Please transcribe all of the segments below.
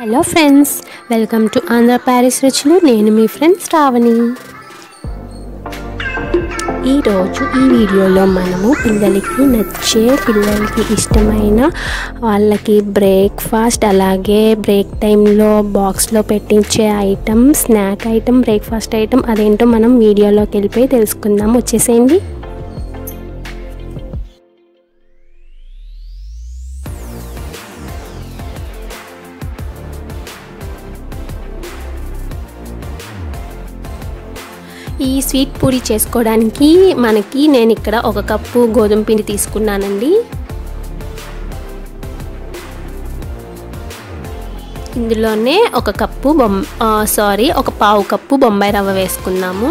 Hello friends, welcome to Andhra Paris రుచులు. నేను మీ friend Shravani. ఈరోజు ఈ వీడియోలో మనము పిల్లలకి ఇష్టమైన వాళ్ళకి బ్రేక్ఫాస్ట్, అలాగే బ్రేక్ టైంలో బాక్స్లో పెట్టించే item, snack item, breakfast item అదేంటో మనం వీడియోలోకి వెళ్ళిపోయి తెలుసుకుందాం. వచ్చేసేయండి. ఈ స్వీట్ పూరి చేసుకోవడానికి నేను ఇక్కడ 1 కప్పు గోధుమ పిండి తీసుకున్నానండి. ఇందులోనే 1 పావు కప్పు బొంబాయి రవ్వ వేసుకున్నాము.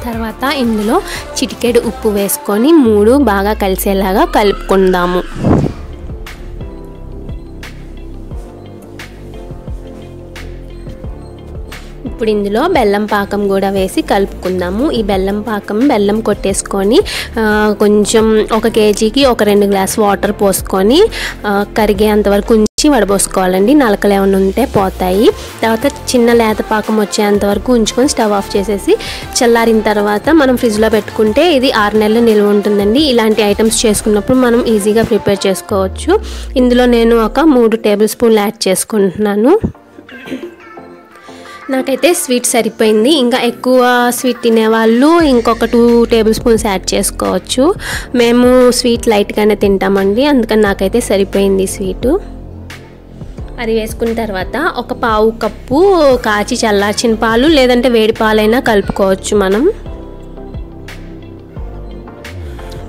తర్వాత ఇందులో చిటికెడు ఉప్పు వేసుకొని 3 బాగా కలిసేలాగా కలుపుకుందాము. ఇప్పుడు ఇందులో బెల్లం పాకం కూడా వేసి కలుపుకుందాము. ఈ బెల్లం కొట్టేసుకొని కొంచెం 1 కేజీకి 2 గ్లాస్ వాటర్ పోసుకొని కరిగేంత వరకు వడబోసుకోవాలండి. నలకలు ఏమైనా ఉంటే పోతాయి. తర్వాత చిన్న లేత పాకం వచ్చేంత వరకు ఉంచుకొని స్టవ్ ఆఫ్ చేసేసి చల్లారిన తర్వాత మనం ఫ్రిడ్జ్లో పెట్టుకుంటే ఇది 6 నెలలు నిల్వ ఉంటుందండి. ఇలాంటి ఐటమ్స్ చేసుకున్నప్పుడు మనం ఈజీగా ప్రిపేర్ చేసుకోవచ్చు. ఇందులో నేను ఒక 3 టేబుల్ స్పూన్లు యాడ్ చేసుకుంటున్నాను. నాకైతే స్వీట్ సరిపోయింది. ఇంకా ఎక్కువ స్వీట్ తినేవాళ్ళు ఇంకొక 2 టేబుల్ స్పూన్స్ యాడ్ చేసుకోవచ్చు. మేము స్వీట్ లైట్గానే తింటామండి, అందుకని నాకైతే సరిపోయింది స్వీటు. అది వేసుకున్న తర్వాత 1 పావు కప్పు కాచి చల్లార్చిన పాలు, లేదంటే వేడి పాలైనా కలుపుకోవచ్చు. మనం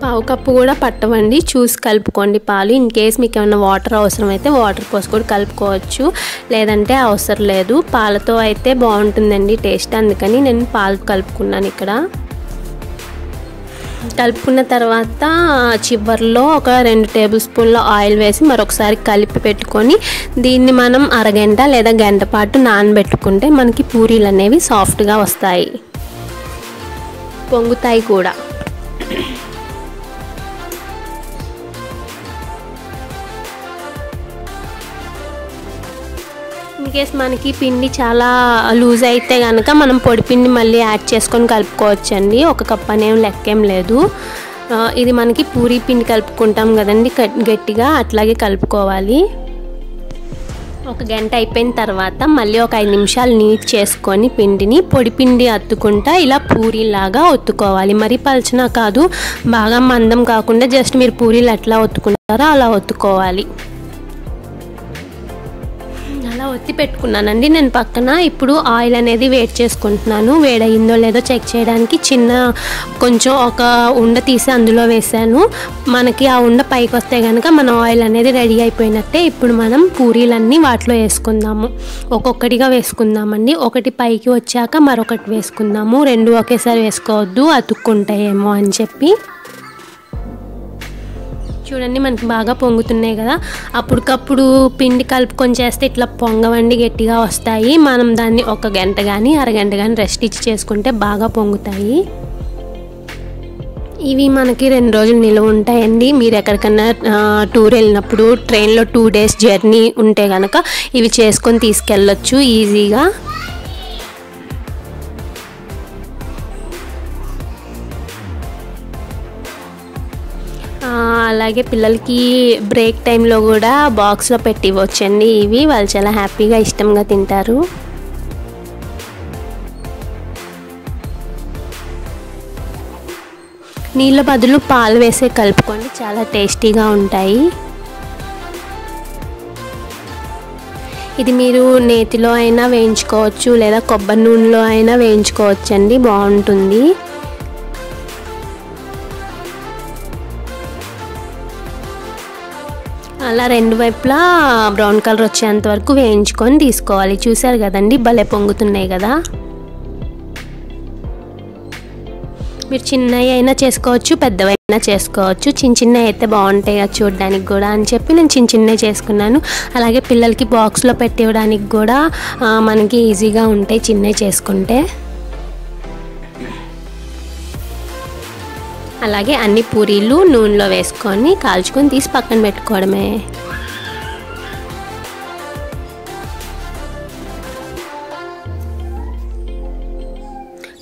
పావు కప్పు కూడా పట్టవండి, చూసి కలుపుకోండి పాలు. ఇన్ కేస్ మీకు ఏమైనా వాటర్ అవసరం అయితే వాటర్ పోసి కూడా కలుపుకోవచ్చు, లేదంటే అవసరం లేదు. పాలతో అయితే బాగుంటుందండి టేస్ట్, అందుకని నేను పాలు కలుపుకున్నాను. ఇక్కడ కలుపుకున్న తర్వాత చివర్లో ఒక 2 టేబుల్ స్పూన్ల ఆయిల్ వేసి మరొకసారి కలిపి పెట్టుకొని దీన్ని మనం అరగంట లేదా గంట పాటు నానబెట్టుకుంటే మనకి పూరీలు అనేవి సాఫ్ట్గా వస్తాయి, పొంగుతాయి కూడా. ఇన్కేస్ మనకి పిండి చాలా లూజ్ అయితే కనుక మనం పొడి పిండి మళ్ళీ యాడ్ చేసుకొని కలుపుకోవచ్చండి. 1 కప్ అనేవి లెక్కేం లేదు. ఇది మనకి పూరీ పిండి కలుపుకుంటాం కదండి గట్టిగా, అట్లాగే కలుపుకోవాలి. 1 గంట అయిపోయిన తర్వాత మళ్ళీ ఒక 5 నిమిషాలు నీట్ చేసుకొని పిండిని పొడి పిండి అత్తుకుంటా ఇలా పూరీలాగా ఒత్తుకోవాలి. మరీ పల్చన కాదు, బాగా మందం కాకుండా జస్ట్ మీరు పూరీలు ఎట్లా ఒత్తుకుంటారో అలా ఒత్తుకోవాలి. అలా ఒత్తి పెట్టుకున్నానండి నేను పక్కన. ఇప్పుడు ఆయిల్ అనేది వేడి చేసుకుంటున్నాను. వేడయిందో లేదో చెక్ చేయడానికి కొంచెం ఒక ఉండ తీసి అందులో వేసాను. మనకి ఆ ఉండ పైకి వస్తే కనుక మన ఆయిల్ అనేది రెడీ అయిపోయినట్టే. ఇప్పుడు మనం పూరీలన్నీ వాటిలో వేసుకుందాము. ఒక్కొక్కటిగా వేసుకుందామండి. ఒకటి పైకి వచ్చాక మరొకటి వేసుకుందాము. 2 ఒకేసారి వేసుకోవద్దు, అతుక్కుంటాయేమో అని చెప్పి. చూడండి, మనకి బాగా పొంగుతున్నాయి కదా. అప్పటికప్పుడు పిండి కలుపుకొని చేస్తే ఇట్లా పొంగవండి, గట్టిగా వస్తాయి. మనం దాన్ని 1 గంట కానీ అరగంట కానీ రెస్ట్ ఇచ్చి చేసుకుంటే బాగా పొంగుతాయి. ఇవి మనకి 2 రోజులు నిల్వ ఉంటాయండి. మీరు ఎక్కడికన్నా టూర్ వెళ్ళినప్పుడు ట్రైన్లో 2 డేస్ జర్నీ ఉంటే కనుక ఇవి చేసుకొని తీసుకెళ్ళొచ్చు ఈజీగా. అలాగే పిల్లలకి బ్రేక్ టైంలో కూడా బాక్స్లో పెట్టి ఇవ్వచ్చండి. ఇవి వాళ్ళు చాలా హ్యాపీగా ఇష్టంగా తింటారు. నీళ్ళ బదులు పాలు వేసే కలుపుకొని చాలా టేస్టీగా ఉంటాయి. ఇది మీరు నేతిలో అయినా వేయించుకోవచ్చు, లేదా కొబ్బరి నూనెలో అయినా వేయించుకోవచ్చండి, బాగుంటుంది. అలా 2 వైపులా బ్రౌన్ కలర్ వచ్చేంత వరకు వేయించుకొని తీసుకోవాలి. చూసారు కదండి, భలే పొంగుతున్నాయి కదా. మీరు చిన్నవి అయినా చేసుకోవచ్చు, పెద్దవైనా చేసుకోవచ్చు. చిన్నవి అయితే బాగుంటాయి కదా చూడడానికి కూడా అని చెప్పి నేను చిన్నవి చేసుకున్నాను. అలాగే పిల్లలకి బాక్స్లో పెట్టివ్వడానికి కూడా మనకి ఈజీగా ఉంటాయి చిన్నవి చేసుకుంటే. అలాగే అన్ని పూరీలు నూనెలో వేసుకొని కాల్చుకొని తీసి పక్కన పెట్టుకోవడమే.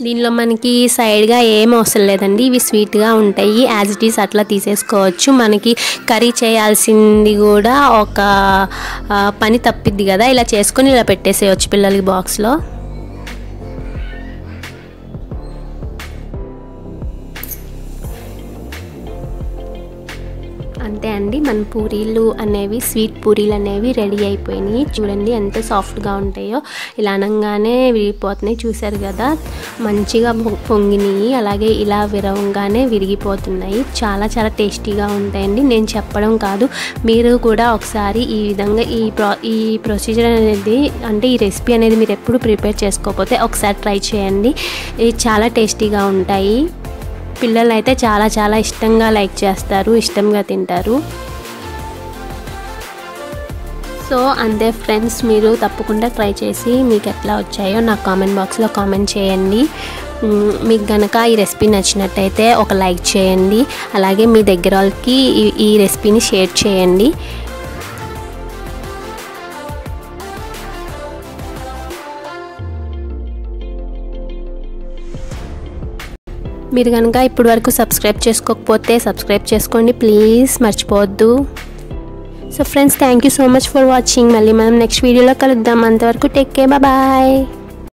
దీనిలో మనకి సైడ్గా ఏం అవసరం లేదండి, ఇవి స్వీట్గా ఉంటాయి. యాజ్ ఇట్ ఈస్ అట్లా తీసేసుకోవచ్చు. మనకి కర్రీ చేయాల్సింది కూడా ఒక పని తప్పిద్ది కదా, ఇలా చేసుకొని ఇలా పెట్టేసేయచ్చు పిల్లలకి బాక్స్లో. అంతే అండి, మన పూరీలు అనేవి స్వీట్ పూరీలు అనేవి రెడీ అయిపోయినాయి. చూడండి ఎంత సాఫ్ట్గా ఉంటాయో, ఇలా అనగానే విరిగిపోతున్నాయి. చూసారు కదా మంచిగా పొంగినాయి. అలాగే ఇలా విరవంగానే విరిగిపోతున్నాయి. చాలా చాలా టేస్టీగా ఉంటాయండి. నేను చెప్పడం కాదు, మీరు కూడా ఒకసారి ఈ విధంగా ఈ ప్రొసీజర్ అనేది అంటే ఈ రెసిపీ అనేది మీరు ఎప్పుడు ప్రిపేర్ చేసుకోకపోతే ఒకసారి ట్రై చేయండి. ఇవి చాలా టేస్టీగా ఉంటాయి. పిల్లలు అయితే చాలా చాలా ఇష్టంగా లైక్ చేస్తారు, ఇష్టంగా తింటారు. సో అంతే ఫ్రెండ్స్, మీరు తప్పకుండా ట్రై చేసి మీకు ఎట్లా వచ్చాయో నాకు కామెంట్ బాక్స్లో కామెంట్ చేయండి. మీకు కనుక ఈ రెసిపీ నచ్చినట్టయితే ఒక లైక్ చేయండి. అలాగే మీ దగ్గర వాళ్ళకి ఈ రెసిపీని షేర్ చేయండి. మీరు కనుక ఇప్పటి వరకు సబ్స్క్రైబ్ చేసుకోకపోతే సబ్స్క్రైబ్ చేసుకోండి ప్లీజ్, మర్చిపోవద్దు. So friends, thank you so much for watching. మళ్ళీ మనం నెక్స్ట్ వీడియోలో కలుద్దాం. అంతవరకు టేక్ కేర్, బాయ్.